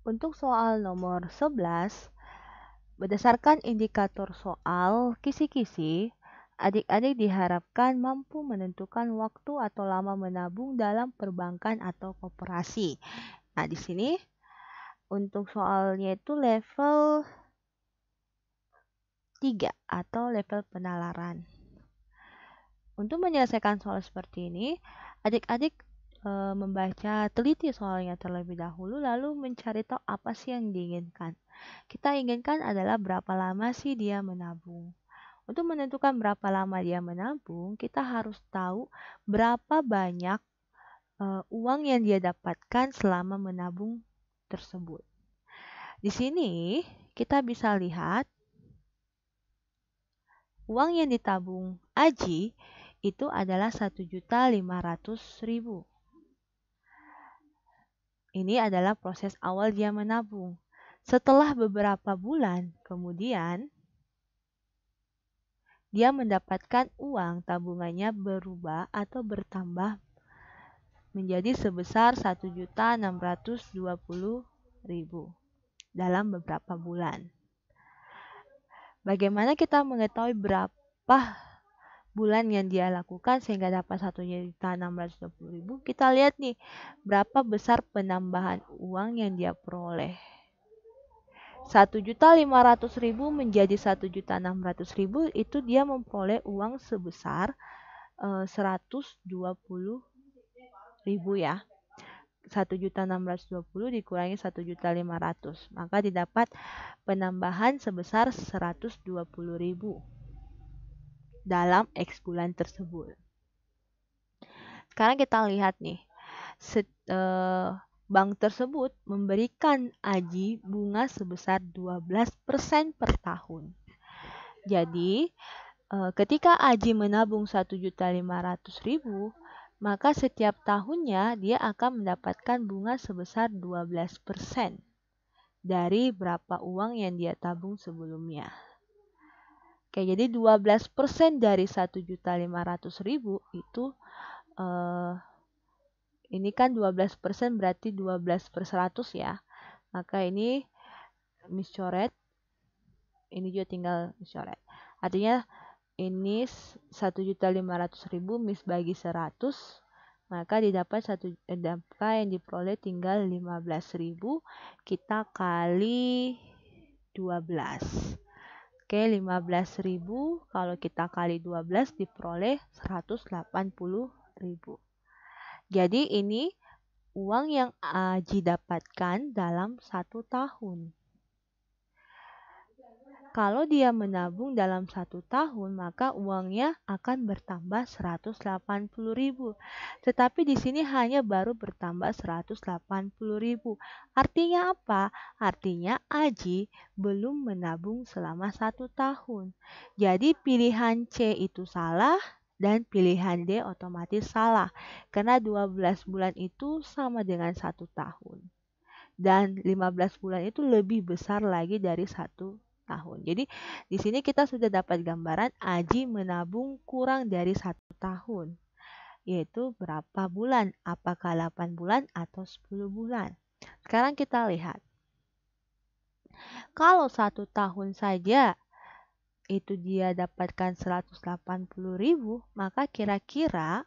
Untuk soal nomor 11, berdasarkan indikator soal kisi-kisi, adik-adik diharapkan mampu menentukan waktu atau lama menabung dalam perbankan atau koperasi. Nah, di sini untuk soalnya itu level 3 atau level penalaran. Untuk menyelesaikan soal seperti ini, adik-adik membaca teliti soalnya terlebih dahulu lalu mencari tahu apa sih yang diinginkan. Kita inginkan adalah berapa lama sih dia menabung. Untuk menentukan berapa lama dia menabung, kita harus tahu berapa banyak uang yang dia dapatkan selama menabung tersebut. Di sini kita bisa lihat uang yang ditabung Aji itu adalah 1.500.000. Ini adalah proses awal dia menabung. Setelah beberapa bulan kemudian, dia mendapatkan uang tabungannya berubah atau bertambah menjadi sebesar 1.620.000 dalam beberapa bulan. Bagaimana kita mengetahui berapa bulan yang dia lakukan sehingga dapat 1.620.000? Kita lihat nih, berapa besar penambahan uang yang dia peroleh. 1.500.000 menjadi 1.600.000 itu dia memperoleh uang sebesar 120.000 ya. 1.620 dikurangi 1.500, maka didapat penambahan sebesar 120.000 dalam X bulan tersebut. Sekarang kita lihat nih, bank tersebut memberikan Aji bunga sebesar 12% per tahun. Jadi, ketika Aji menabung 1.500.000, maka setiap tahunnya dia akan mendapatkan bunga sebesar 12% dari berapa uang yang dia tabung sebelumnya. Oke, jadi 12% dari 1.500.000 itu ini kan 12% berarti 12/100 ya. Maka ini Miss coret, ini juga tinggal Miss coret. Artinya ini 1.500.000 Miss bagi 100, maka didapat yang diperoleh tinggal 15.000 kita kali 12. Oke, 15.000 kalau kita kali 12 diperoleh 180.000. Jadi ini uang yang Aji dapatkan dalam 1 tahun. Kalau dia menabung dalam 1 tahun, maka uangnya akan bertambah 180.000. Tetapi di sini hanya baru bertambah 180.000. Artinya apa? Artinya Aji belum menabung selama 1 tahun. Jadi pilihan C itu salah dan pilihan D otomatis salah. Karena 12 bulan itu sama dengan 1 tahun. Dan 15 bulan itu lebih besar lagi dari 1 tahun. Jadi di sini kita sudah dapat gambaran Aji menabung kurang dari 1 tahun. Yaitu berapa bulan? Apakah 8 bulan atau 10 bulan? Sekarang kita lihat. Kalau 1 tahun saja itu dia dapatkan 180.000, maka kira-kira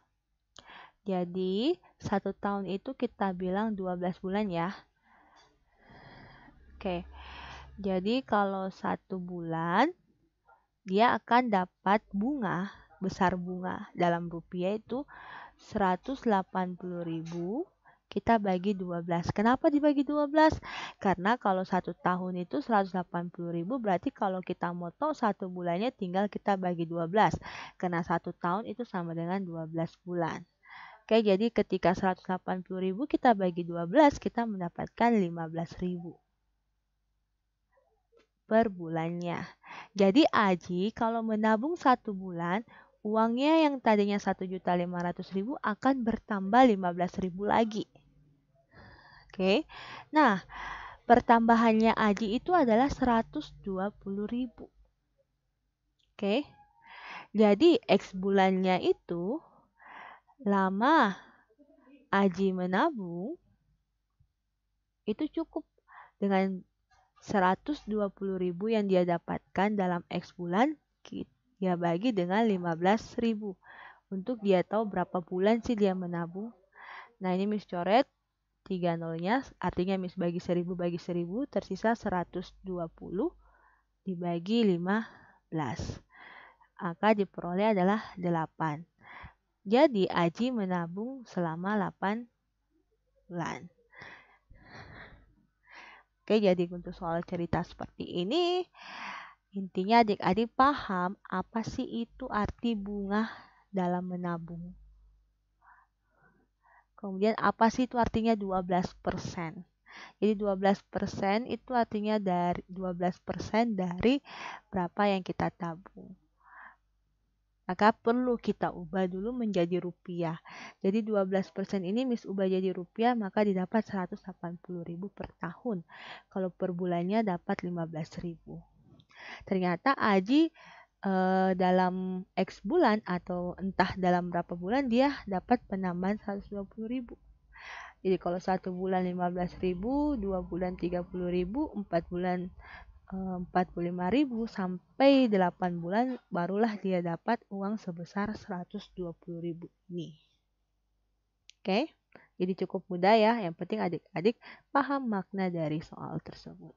jadi 1 tahun itu kita bilang 12 bulan ya. Oke. Jadi kalau 1 bulan dia akan dapat bunga, besar bunga dalam rupiah itu 180.000 kita bagi 12. Kenapa dibagi 12? Karena kalau 1 tahun itu 180.000 berarti kalau kita mau tahu 1 bulannya tinggal kita bagi 12. Karena 1 tahun itu sama dengan 12 bulan. Oke, jadi ketika 180.000 kita bagi 12 kita mendapatkan 15.000 per bulannya. Jadi Aji kalau menabung 1 bulan, uangnya yang tadinya 1.500.000 akan bertambah 15.000 lagi. Oke. Nah, pertambahannya Aji itu adalah 120.000. Oke. Jadi X bulannya itu lama Aji menabung itu cukup Dengan 120.000 yang dia dapatkan dalam X bulan, dia bagi dengan 15.000. Untuk dia tahu berapa bulan sih dia menabung. Nah, ini Miss coret 3 nolnya, artinya Miss bagi 1000 tersisa 120 dibagi 15. Maka diperoleh adalah 8. Jadi Aji menabung selama 8 bulan. Oke, jadi untuk soal cerita seperti ini, intinya adik-adik paham apa sih itu arti bunga dalam menabung. Kemudian apa sih itu artinya 12%? Jadi 12% itu artinya dari 12% dari berapa yang kita tabung. Maka perlu kita ubah dulu menjadi rupiah. Jadi 12% ini Miss ubah jadi rupiah, maka didapat 180.000 per tahun. Kalau per bulannya dapat 15.000. Ternyata Aji dalam X bulan atau entah dalam berapa bulan dia dapat penambahan 120.000. Jadi kalau 1 bulan 15.000, 2 bulan 30.000, 4 bulan 45.000 sampai 8 bulan barulah dia dapat uang sebesar 120.000 ini. Oke, jadi cukup mudah ya. Yang penting adik-adik paham makna dari soal tersebut.